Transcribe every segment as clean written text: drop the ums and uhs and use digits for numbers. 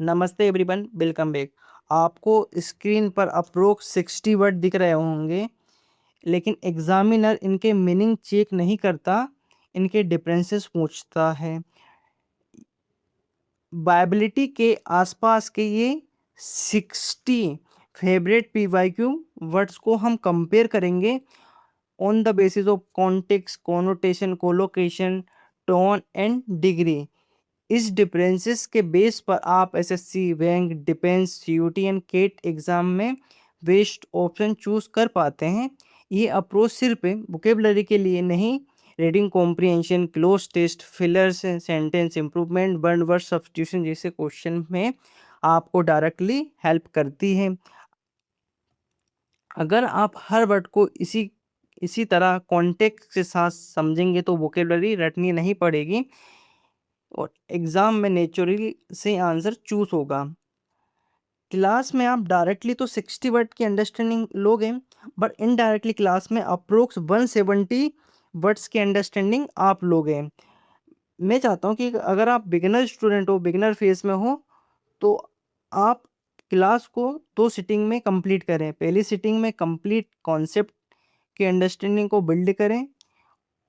नमस्ते everyone, welcome back. आपको screen पर अप्रोक्स 60 वर्ड दिख रहे होंगे, लेकिन एग्जामिनर इनके मीनिंग चेक नहीं करता, इनके डिफरेंसेस पूछता है। वायबिलिटी के आसपास के ये 60 फेवरेट पीवाईक्यू वर्ड्स को हम कंपेयर करेंगे on the basis of context, connotation, collocation, tone and degree. इस डिफरेंसेस के बेस पर आप SSC, bank, defence, CUET and CAT exam में बेस्ट ऑप्शन चूज कर पाते हैं। ये अप्रोच सिर्फ वोकेबलरी के लिए नहीं, reading comprehension, cloze test, fillers, sentence improvement, one word substitution जैसे क्वेश्चन में आपको डायरेक्टली हेल्प करती है। अगर आप हर वर्ड को इसी तरह कॉन्टेक्स्ट के साथ समझेंगे तो वोकेबलरी रटनी नहीं पड़ेगी और एग्ज़ाम में नेचुरली से आंसर चूज होगा। क्लास में आप डायरेक्टली तो 60 वर्ड की अंडरस्टैंडिंग लोगे, बट इनडायरेक्टली क्लास में अप्रोक्स 170 वर्ड्स की अंडरस्टैंडिंग आप लोगे। मैं चाहता हूँ कि अगर आप बिगिनर स्टूडेंट हो, बिगिनर फेज में हो, तो आप क्लास को 2 सिटिंग में कंप्लीट करें। पहली सिटिंग में कंप्लीट कॉन्सेप्ट की अंडरस्टैंडिंग को बिल्ड करें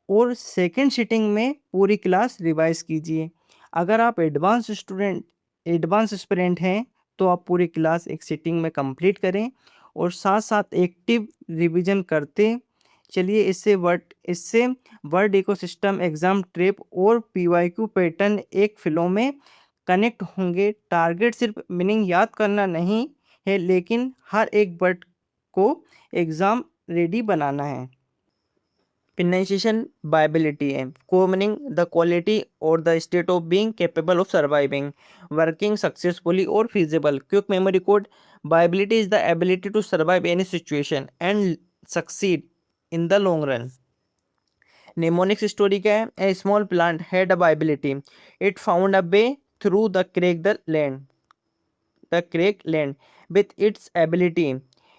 और सेकंड सिटिंग में पूरी क्लास रिवाइज कीजिए। अगर आप एडवांस एस्पिरेंट हैं तो आप पूरी क्लास एक सिटिंग में कंप्लीट करें और साथ साथ एक्टिव रिवीजन करते चलिए। इससे वर्ड इकोसिस्टम, एग्जाम ट्रेप और पीवाईक्यू पैटर्न एक फ्लो में कनेक्ट होंगे। टारगेट सिर्फ मीनिंग याद करना नहीं है, लेकिन हर एक वर्ड को एग्ज़ाम रेडी बनाना है। Pronunciation viability है, core meaning the quality or the state of being capable of surviving, working successfully or feasible. Quick memory code, viability is the ability to survive any situation and succeed in the long run. Mnemonics story क्या है? A small plant had a viability. It found a way through the cracked land. With its ability,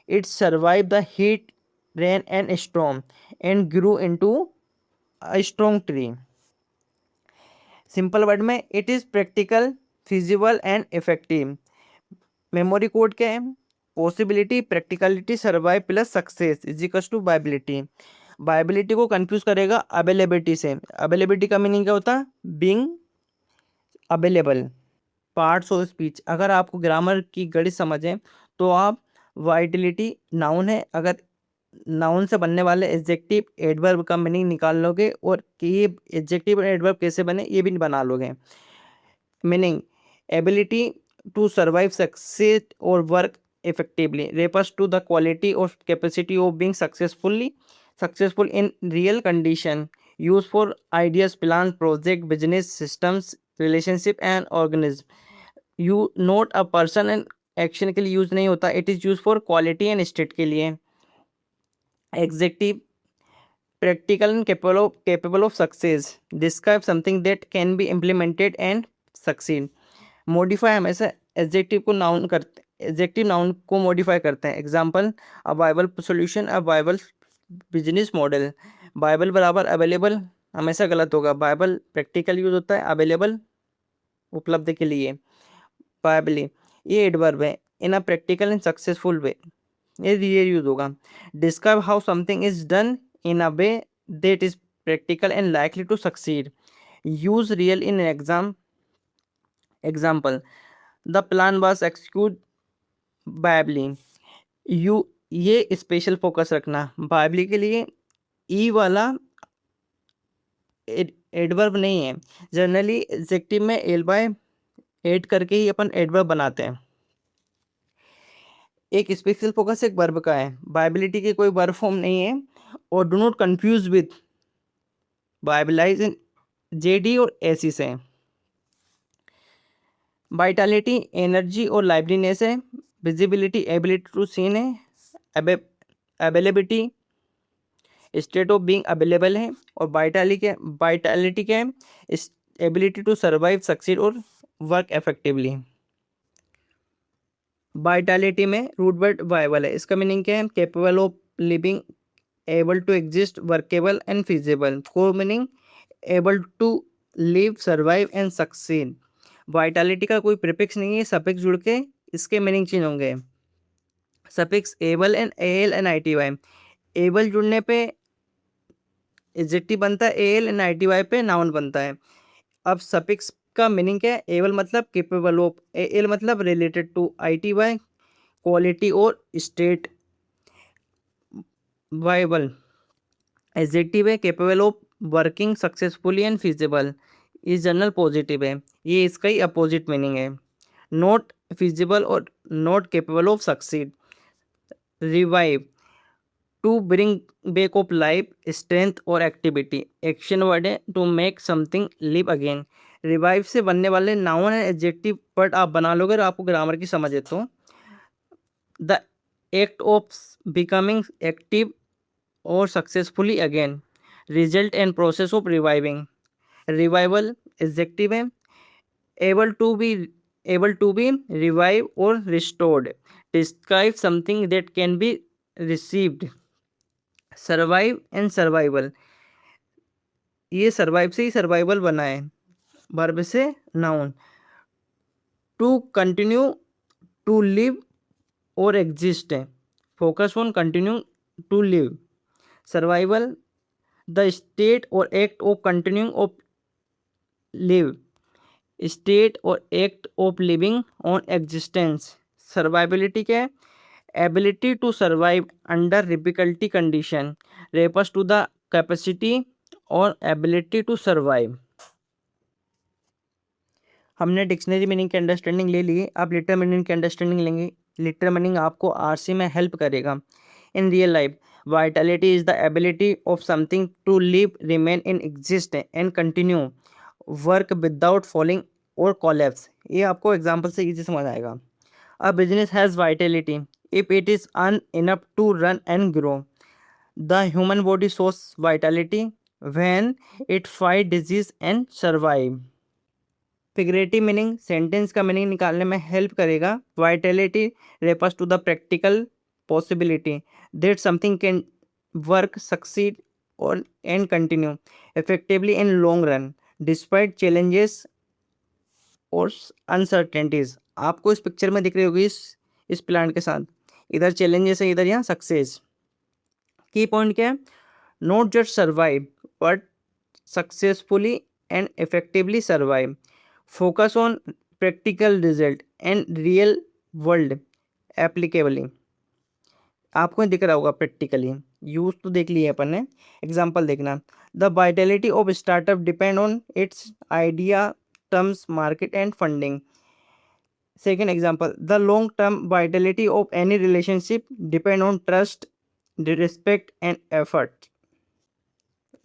it survived the heat, rain and storm and grew into a strong tree. Simple word में it is practical, feasible and effective. Memory code क्या है? Possibility, practicality, survive plus success is equals to viability. Viability को confuse करेगा availability से। Availability का meaning क्या होता है? Being available. Parts of speech, अगर आपको ग्रामर की गणित समझें तो आप वाइटिलिटी नाउन है, अगर नाउन से बनने वाले एडजेक्टिव एडवर्ब का मीनिंग निकाल लोगे और कि ये एडजेक्टिव और एडवर्ब कैसे बने ये भी बना लोगे। Meaning ability to survive, succeed और work effectively refers to the quality और capacity of being successful in real condition, use for ideas, plan, project, business, systems, relationship and organism. You note a person and action के लिए use नहीं होता, it is use for quality and state के लिए। Adjective, practical and capable of success, describe something that can be implemented and succeed. Modify, हमेशा adjective noun को modify करते हैं। Example, a viable solution, a viable business model. Viable बराबर available हमेशा गलत होगा। वायबल प्रैक्टिकल यूज होता है, अवेलेबल उपलब्ध के लिए। वायबली ये एडवर्ब है, in a practical and successful way ये यूज होगा। Describe how something is done in a way that is practical and likely to succeed, use real in example, the plan was execute viably. ये special focus रखना, बायबली के लिए ई वाला adverb नहीं है। Generally adjective में एल बाय एड करके ही अपन adverb बनाते हैं। एक स्पेशल फोकस एक वर्ब का है, बायबिलिटी के कोई वर्ब फॉर्म नहीं है। और do not confuse with viabilize इन जेडी और एसी से। वाइटलिटी एनर्जी और लाइवलीनेस है। विजिबिलिटी एबिलिटी टू सीन है। Availability state of being available है। और वाइटलिटी क्या है? एबिलिटी टू सर्वाइव, सक्सीड और वर्क इफेक्टिवली। वाइटलिटी में रूट वर्ड वाइबल है, इसका मीनिंग क्या है? Capable of living, able to exist, workable and feasible. Core meaning able to live, survive and succeed. Vitality का कोई प्रीफिक्स नहीं है, सफिक्स जुड़ के इसके मीनिंग चेंज होंगे। Suffix able and al and I T Y, able जुड़ने पे एडजेक्टिव बनता है, al and I T Y पे नाउन बनता है। अब सफिक्स का मीनिंग क्या है? एबल मतलब केपेबल ऑफ, एल मतलब related to, I T Y quality और स्टेट, वाइबल एडजेक्टिव है, capable of working successfully and feasible, ये जनरल पॉजिटिव है, ये इसका ही अपोजिट मीनिंग है। नॉट फिजिबल और not capable of succeed. Revive to bring back of life, strength और एक्टिविटी, एक्शन वर्ड है to make something live again. Revive से बनने वाले नाउन एंड एडजेक्टिव वर्ड आप बना लोगे और आपको ग्रामर की समझ है तो। The act of becoming active और successfully again, result and process of reviving. Revival adjective है, able to be able to be revived or restored, describe something that can be received। survive and survival, ये survive से ही survival बना है, verb से noun। to continue, to live और exist है, focus on continue to live। survival the state or act of continuing of live, state और act of living on existence. Survivability क्या है? Ability to survive under difficulty condition, refers to the capacity और ability to survive. हमने dictionary meaning की understanding ले ली, अब literal meaning की अंडरस्टैंडिंग लेंगे। लिटरल मीनिंग आपको आरसी में हेल्प करेगा। In real life, vitality is the ability of something to live, remain in exist and continue work without falling और कोलैप्स। ये आपको एग्जांपल से इजी समझ आएगा। A business has vitality if it is earn enough to run and grow. The human body shows vitality when it fight disease and survive. Figurative meaning sentence का meaning निकालने में help करेगा। Vitality refers to the practical possibility that something can work, succeed और and continue effectively in long run despite challenges और uncertainties. आपको इस picture में दिख रही होगी इस प्लांट के साथ, इधर चैलेंजेस है, इधर यहाँ सक्सेस। की पॉइंट क्या है? Not just survive but successfully and effectively survive. Focus on practical result and real world applicably. आपको दिख रहा होगा प्रैक्टिकली, यूज तो देख लिया अपन ने, एग्जाम्पल देखना। The Vitality of startup depend on it's idea, terms, market and funding. Second example, the long-term vitality of any relationship depend on trust, respect and effort.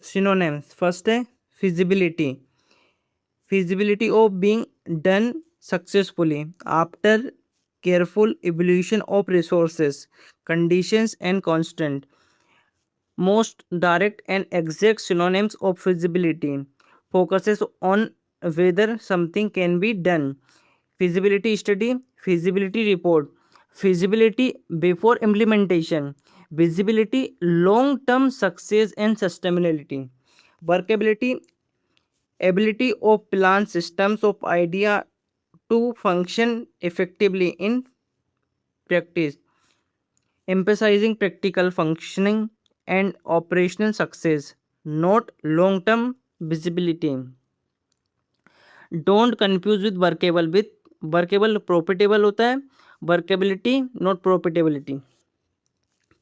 Synonyms, first है feasibility, feasibility of being done successfully after careful evaluation of resources, conditions and constant. Most direct and exact synonyms of feasibility focuses on whether something can be done. Feasibility study, feasibility report, feasibility before implementation, visibility, long term success and sustainability. Workability, ability of plan systems of idea to function effectively in practice, emphasizing practical functioning and operational success, not long term visibility. Don't confuse with workable, with workable profitable होता है, workability not profitability.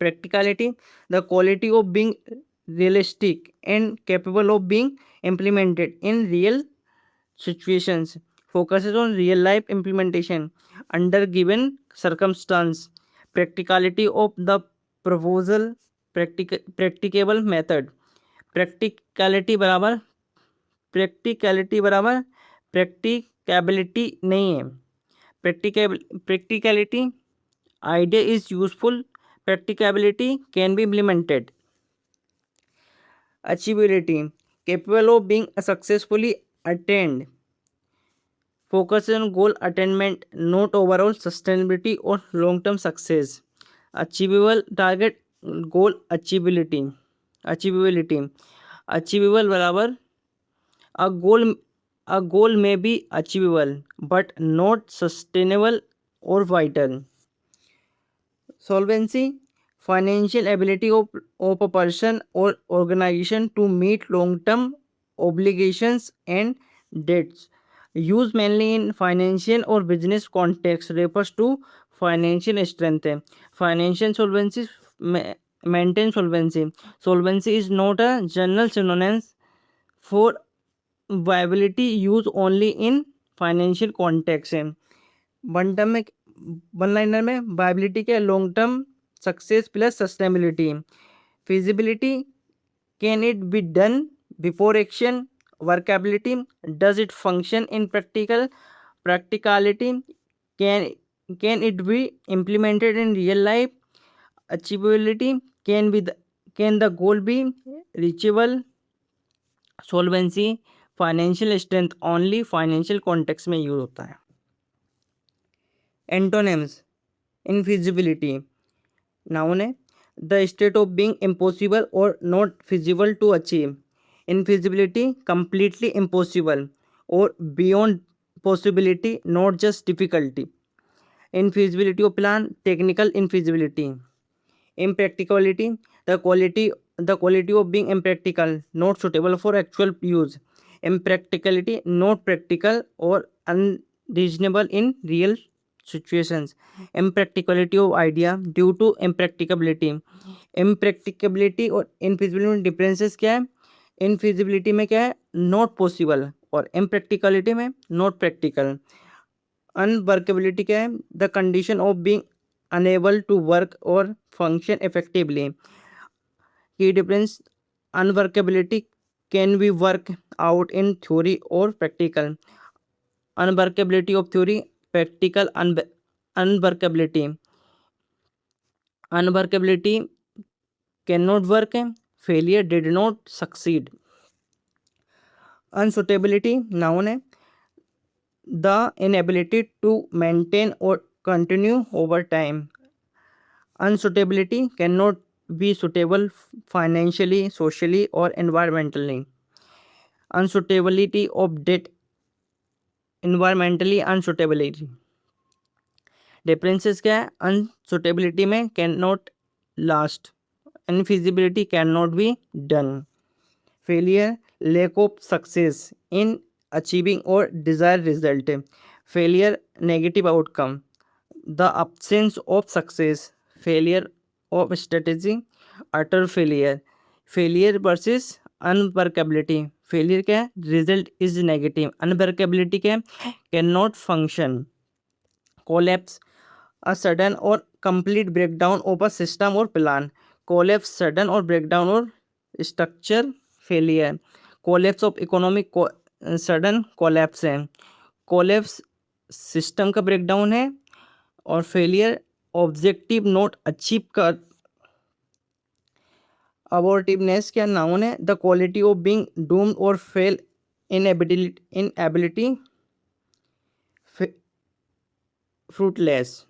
Practicality, the quality of being realistic and capable of being implemented in real situations, focuses on real life implementation under given circumstance. Practicality of the proposal, practicable method. Practicality बराबर practicability नहीं है। Practicality, idea is useful, practicability can be implemented. Achievability, capable of being successfully attained, focus on goal attainment not overall sustainability और long term success. Achievable target, goal achievability, achievable बराबर a goal A goal may be achievable but not sustainable or vital. Solvency, financial ability of a person or organization to meet long-term obligations and debts. Used mainly in financial or business context refers to financial strength. Financial solvency maintain solvency. Solvency is not a general synonym for viability used only in financial context है. One term में, one liner में viability के long term success plus sustainability. Feasibility, can it be done before action. Workability, does it function in practicality. Can it be implemented in real life. Achievability, can the goal be reachable. Solvency, financial strength only financial context में use होता है. Antonyms, infeasibility noun है, the state of being impossible और not feasible to achieve. इनफिजिबिलिटी, completely impossible और beyond possibility, not just difficulty. Infeasibility of plan, technical infeasibility. Impracticality, the quality of being impractical, not suitable for actual use. Impracticality, not practical or unreasonable in real situations. Impracticality of idea due to impracticability. Impracticability और infeasibility में differences क्या है. इनफिजिबिलिटी में क्या है, not possible, और इम्प्रैक्टिकलिटी में not practical. Unworkability क्या है, the condition of being unable to work और function effectively. Key difference, unworkability can be worked out in theory or practical. Unworkability of theory, practical unworkability. Unworkability cannot work, failure did not succeed. Unsuitability noun है, the inability to maintain or continue over time. Unsuitability, cannot be suitable financially, socially or environmentally. Unsuitability of debt, environmentally unsuitability. Differences क्या है, unsuitability में can not last. Infeasibility, can not be done. Failure, lack of success in achieving और desire result. Failure, negative outcome. The absence of success. Failure of strategy, utter failure. Failure versus unworkability. Failure क्या है, result is negative. Unworkability क्या है, can not function. Collapse, a sudden और complete breakdown of a system और plan. Collapse, sudden और breakdown और structure failure. Collapse of economic, sudden collapse है. Collapse system का ब्रेकडाउन है, और फेलियर ऑब्जेक्टिव नोट अचीव कर. अबॉर्टिवनेस क्या नाउन है, the quality of being doomed और fail in ability fruitless.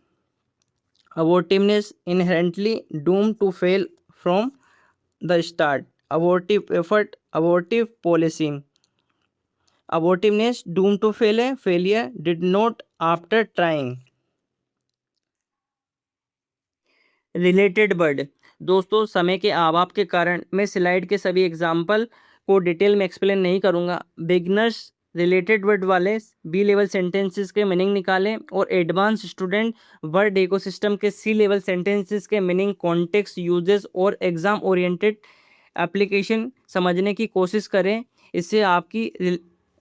Abortiveness, inherently doomed to fail from the start. Abortive effort, abortive policy. Abortiveness, doomed to fail है, failure did not after trying. Related word. दोस्तों, समय के अभाव के कारण मैं slide के सभी एग्जाम्पल को डिटेल में एक्सप्लेन नहीं करूंगा. बिगनर्स रिलेटेड वर्ड वाले बी लेवल सेंटेंसेस के मीनिंग निकालें, और एडवांस स्टूडेंट वर्ड इकोसिस्टम के सी लेवल सेंटेंसेस के मीनिंग, कॉन्टेक्स्ट, यूजेस और एग्जाम ओरिएंटेड एप्लीकेशन समझने की कोशिश करें. इससे आपकी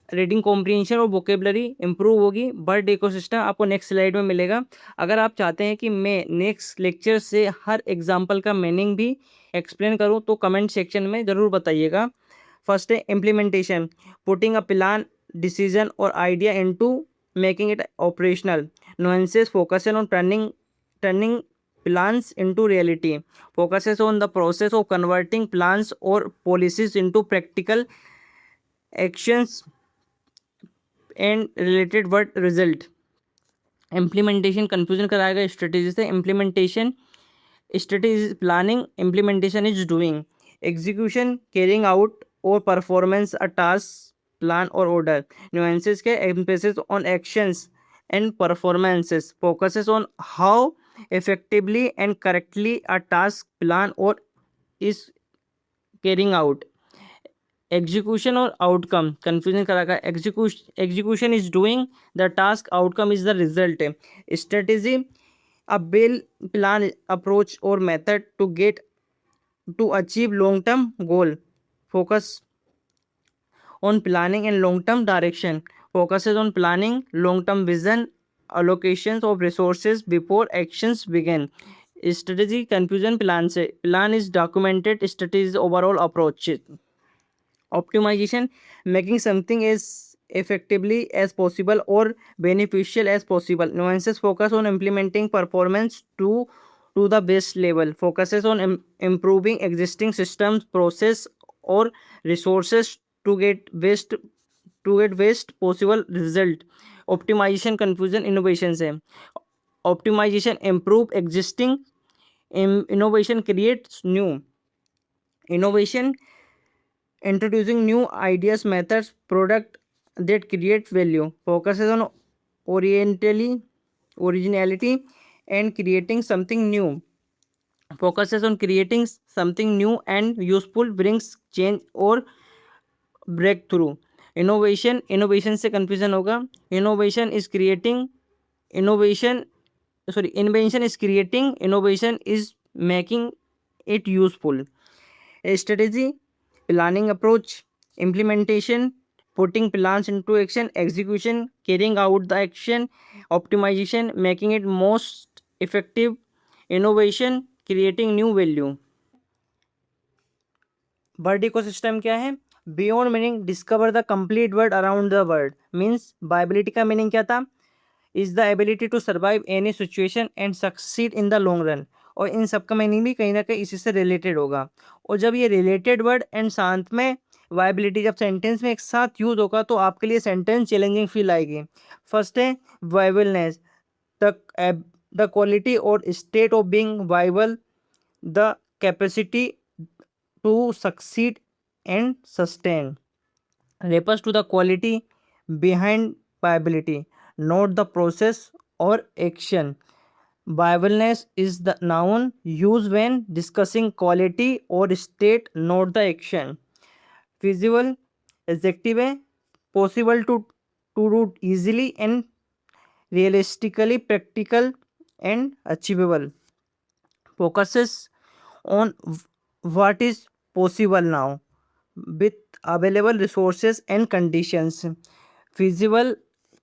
रीडिंग कॉम्प्रिहेंशन और वोकेबलरी इंप्रूव होगी. वर्ड इकोसिस्टम आपको नेक्स्ट स्लाइड में मिलेगा. अगर आप चाहते हैं कि मैं नेक्स्ट लेक्चर से हर एग्जाम्पल का मीनिंग भी एक्सप्लेन करूं, तो कमेंट सेक्शन में ज़रूर बताइएगा. फर्स्ट है implementation, putting a plan, decision और idea into making it operational. Nuances, focuses on turning plans into reality. Focuses on the process of converting plans or policies into practical actions and related word result. Implementation confusion कराएगा strategy से. Implementation, strategy is planning, implementation is doing. Execution, carrying out or performance a task plan or order. Nuances के emphasis on actions and performances, focuses on how effectively and correctly a task, plan or is carrying out. Execution or outcome, confusion करागा. Execution is doing the task, outcome is the result. Strategy, a bill, plan, approach or method to get to achieve long term goal. Focus on planning and long term direction, focuses on planning, long term vision, allocations of resources before actions begin. Strategy, confusion, plan से, plan is documented, strategy is overall approach. Optimization, making something as effectively as possible or beneficial as possible. Nuances, focus on implementing performance to the best level, focuses on improving existing systems, process or resources to get best possible result. Optimization, confusion, innovation से, optimization improve existing, innovation creates new. Innovation, introducing new ideas, methods, product that create value, focuses on originality and creating something new, focuses on creating something new and useful, brings change or breakthrough. Innovation से confusion होगा. Innovation is creating, innovation sorry invention is creating, innovation is making it useful. Strategy, planning approach, implementation, putting plans into action, execution, carrying out the action, optimization, making it most effective, innovation, creating new value. Bird ecosystem क्या है? Beyond meaning, discover the complete word around the word. Means viability का meaning क्या था? Is the ability to survive any situation and succeed in the long run. और इन सब का meaning भी कहीं ना कहीं इसी से रिलेटेड होगा. और जब ये रिलेटेड वर्ड एंड साथ में वायबिलिटी जब सेंटेंस में एक साथ यूज होगा तो आपके लिए सेंटेंस चैलेंजिंग फील आएगी. फर्स्ट है वायबलनेस, द क्वालिटी और state of being viable, the capacity to succeed and sustain, refers to the quality behind viability, not the process or action. Viableness is the noun used when discussing quality or state, not the action. Feasible, adjective है, possible to do easily and realistically, practical and achievable. Focuses on what is possible now with available resources and conditions. Feasible,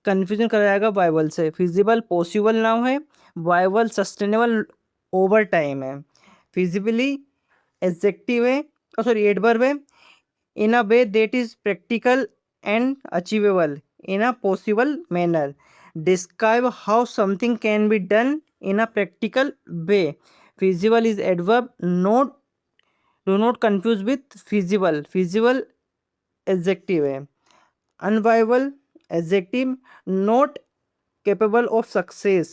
confusion कराएगा viable से. Feasible possible now है, viable sustainable over time है. Feasibly adjective है, sorry adverb है, in a way that is practical and achievable in a possible manner. Describe how something can be done in a practical way. Feasible is adverb, note do not confuse with feasible. Feasible adjective है. Unviable adjective, not capable of success,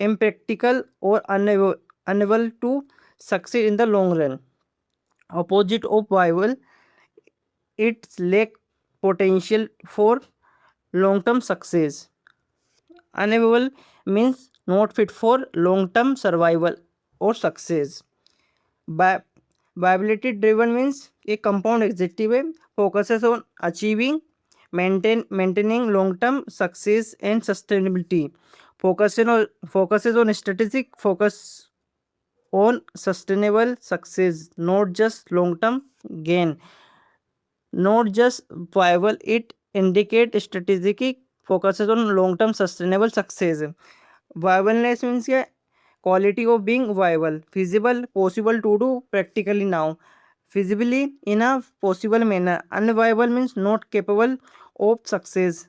impractical or unable to succeed in the long run. Opposite of viable, it lack potential for long term success. Unable means not fit for long term survival or success. Viability driven means a compound adjective है, focuses on achieving, maintaining long term success and sustainability. Focuses on strategic, focus on sustainable success, not just long term gain. Not just viable, it indicates strategic, focuses on long term sustainable success. Viableness means क्या? Quality of being viable. Feasible, possible to do practically now. Feasibly in a possible manner. Unviable means not capable of success.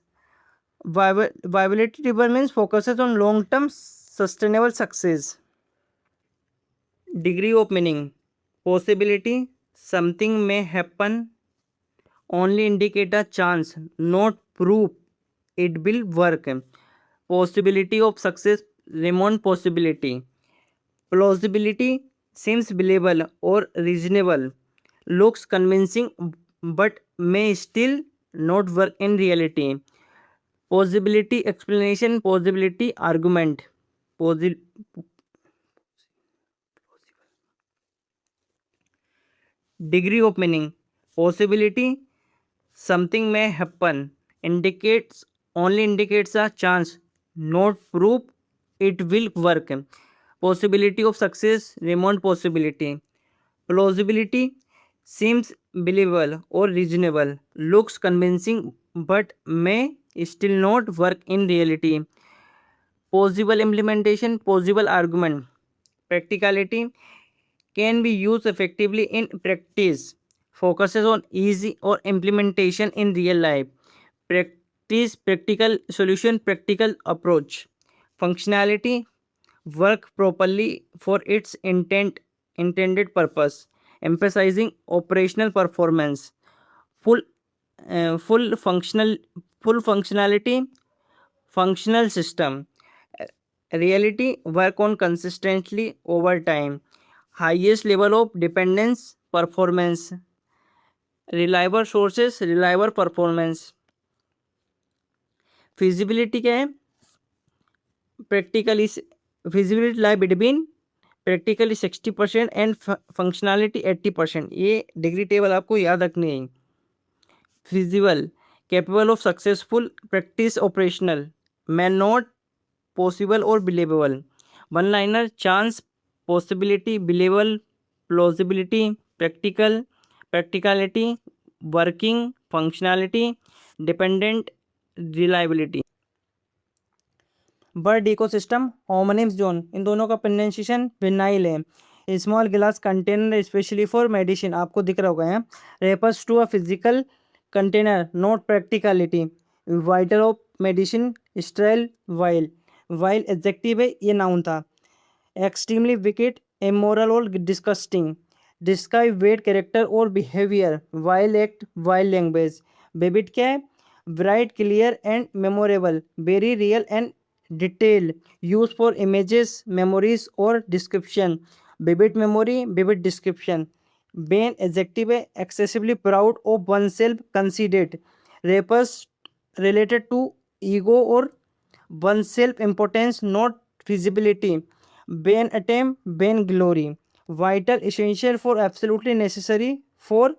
Viability driven means focuses on long term sustainable success. Degree of meaning, possibility, something may happen, only indicate a chance, not proof it will work. Possibility of success, remote possibility. Plausibility, seems believable or reasonable, looks convincing but may still not work in reality. Possibility explanation, possibility argument. Possi- Degree of meaning. Possibility, something may happen, indicates only indicates a chance, not proof it will work. Possibility of success, remote possibility. Plausibility, seems believable or reasonable, looks convincing but may still not work in reality. Possible implementation, possible argument. Practicality, can be used effectively in practice, focuses on easy or implementation in real life. Practice, practical solution, practical approach. Functionality, work properly for its intended purpose, emphasizing operational performance. Full uh, full functional full functionality, functional system. Reality, work on consistently over time. Highest level of dependence, performance. Reliable sources, reliable performance. Feasibility क्या है? Practically feasibility lie between practically 60% and functionality 80%. ये degree table आपको याद रखनी है. Feasible, capable of successful practice, operational, may not, possible or believable. One liner, chance, possibility, believable, plausibility, practical, practicality, working, functionality, dependent, reliability. Word ecosystem, homonyms zone, इन दोनों का pronunciation vinyl है. Small glass container specially for medicine, आपको दिख रहा होगा यहाँ. Refers to a physical container, not practicality. Vital of medicine, sterile, vile. Vile adjective है, ये नाउन था. एक्सट्रीमली विकेट, इमोरल और डिस्कस्टिंग. डिस्क्राइब वेट, कैरेक्टर और behaviour. Vile act, vile language. Vivid क्या है? Bright, clear and memorable, very real and detail, use for images, memories और description. Vivid memory, vivid description. Vain adjective है, excessively proud of oneself, conceited. Refers related to ego और oneself importance, not feasibility. Vain attempt, vain glory. Vital, essential for, absolutely necessary for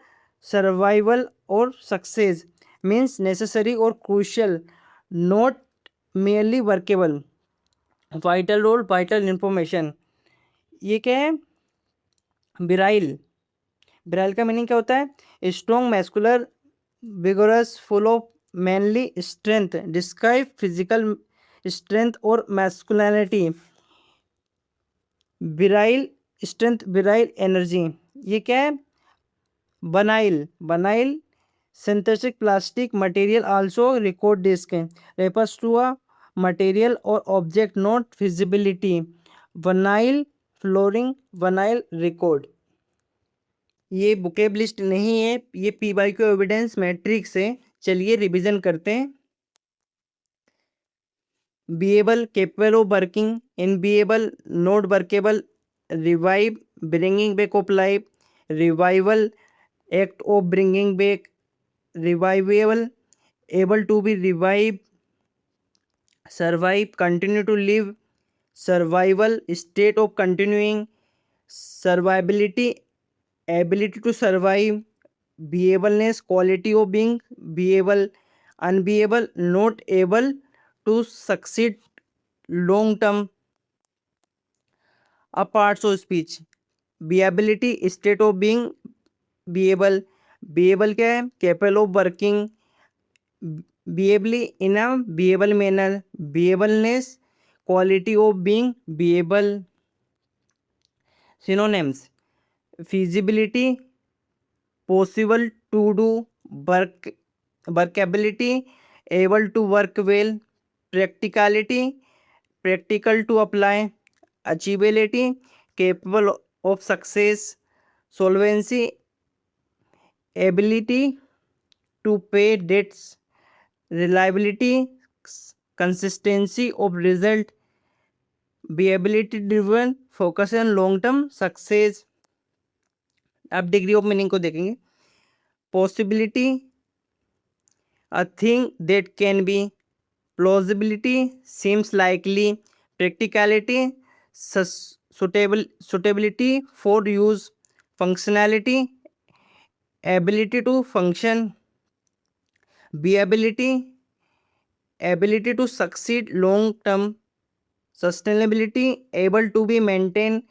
survival or success, means necessary or crucial, not merely workable. Vital role, vital information. ये क्या है? विराइल. विराइल का meaning क्या होता है? Strong, muscular, vigorous, full of manly strength. Describe physical strength और masculinity. Virile strength, virile energy. ये क्या है? Vinyl. Vinyl, synthetic plastic material, also record disc. Refers to a material और object, not feasibility. Vinyl flooring, vinyl record. ये vocab list नहीं है, ये P by Q evidence matrix है. चलिए रिवीजन करते हैं. Viable, capable of working. Inviable, not workable. Revive, bringing back of life. Revival, act of bringing back. Revivable, able to be revived. Survive, continue to live. Survival, state of continuing. Survivability, ability to survive. Beableness, quality of being beable. Unbeable, not able to succeed long term. A parts of speech. Beability, state of being beable. beable क्या है? capable of working. beably, in a beable manner. beableness, quality of being beable. Synonyms: feasibility, possible to do, work, workability, able to work well. Practicality, practical to apply. Achievability, capable of success. Solvency, ability to pay debts. Reliability, consistency of result. Beability driven, focus on long term success. अब degree of meaning को देखेंगे. Possibility, A thing that can be plausibility, seems likely, practicality, suitability for use, functionality, ability to function, viability, ability to succeed long term, sustainability, able to be maintained,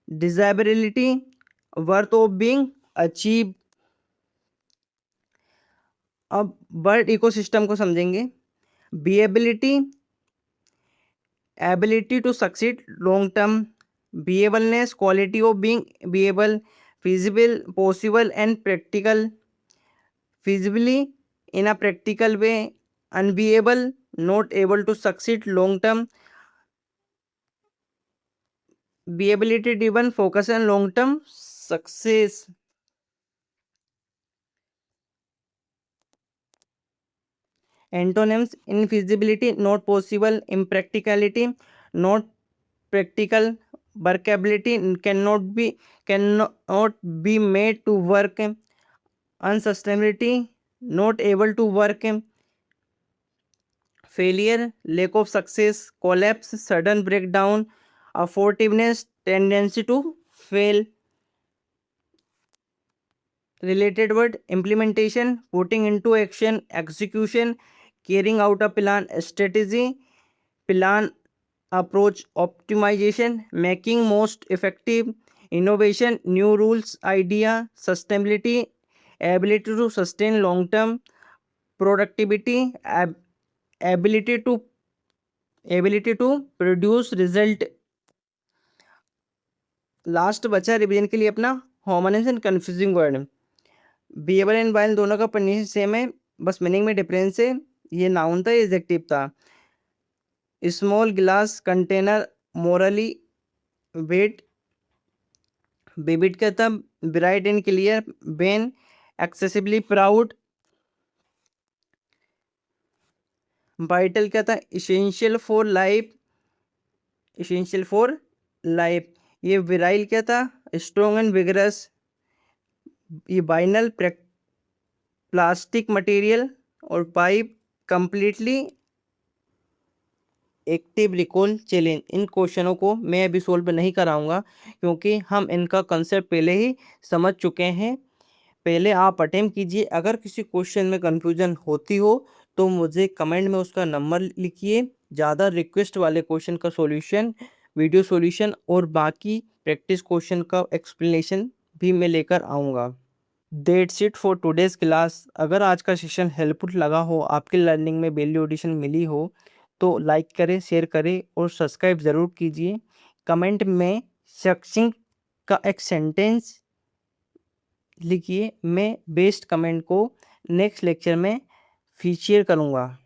desirability, worth of being achieved। अब word ecosystem को समझेंगे। Viability, ability to succeed long term, viableness, quality of being viable, feasible, possible and practical, feasibly in a practical way, unviable, not able to succeed long term, viability driven, focus on long term success। Antonyms: infeasibility, not possible, impracticality, not practical, workability, cannot be made to work, unsustainability, not able to work, failure, lack of success, collapse, sudden breakdown, affordativeness, tendency to fail। Related word: implementation, putting into action, execution, carrying out a plan, strategy, plan, approach, optimization, making most effective, innovation, new rules, idea, sustainability, ability to sustain long term, productivity, ability to produce result. Last बचा revision के लिए अपना homonyms and confusing word. Viable and vile दोनों का pronunciation same है, बस meaning में difference है। ये नाउन था, ये एडजेक्टिव था। Small glass container, morally wet, vivid क्या था, bright and clear, vain, excessively proud, vital क्या था, essential for life, essential for life. ये विराइल क्या था, स्ट्रॉन्ग एंड विगरस। ये बाइनल, प्लास्टिक मटेरियल। और pipe, completely active recall challenge. इन क्वेश्चनों को मैं अभी सोल्व नहीं कराऊंगा क्योंकि हम इनका कंसेप्ट पहले ही समझ चुके हैं। पहले आप अटेम्प्ट कीजिए, अगर किसी क्वेश्चन में कंफ्यूजन होती हो तो मुझे कमेंट में उसका नंबर लिखिए। ज़्यादा रिक्वेस्ट वाले क्वेश्चन का सॉल्यूशन, वीडियो सॉल्यूशन और बाकी प्रैक्टिस क्वेश्चन का एक्सप्लेनेशन भी मैं लेकर आऊँगा। That's it for today's class. अगर आज का सेशन हेल्पफुल लगा हो, आपकी लर्निंग में वैल्यू एडिशन मिली हो तो लाइक करें, शेयर करें और सब्सक्राइब ज़रूर कीजिए। कमेंट में सक्सिंक्ट का एक सेंटेंस लिखिए। मैं बेस्ट कमेंट को नेक्स्ट लेक्चर में फीचर करूँगा।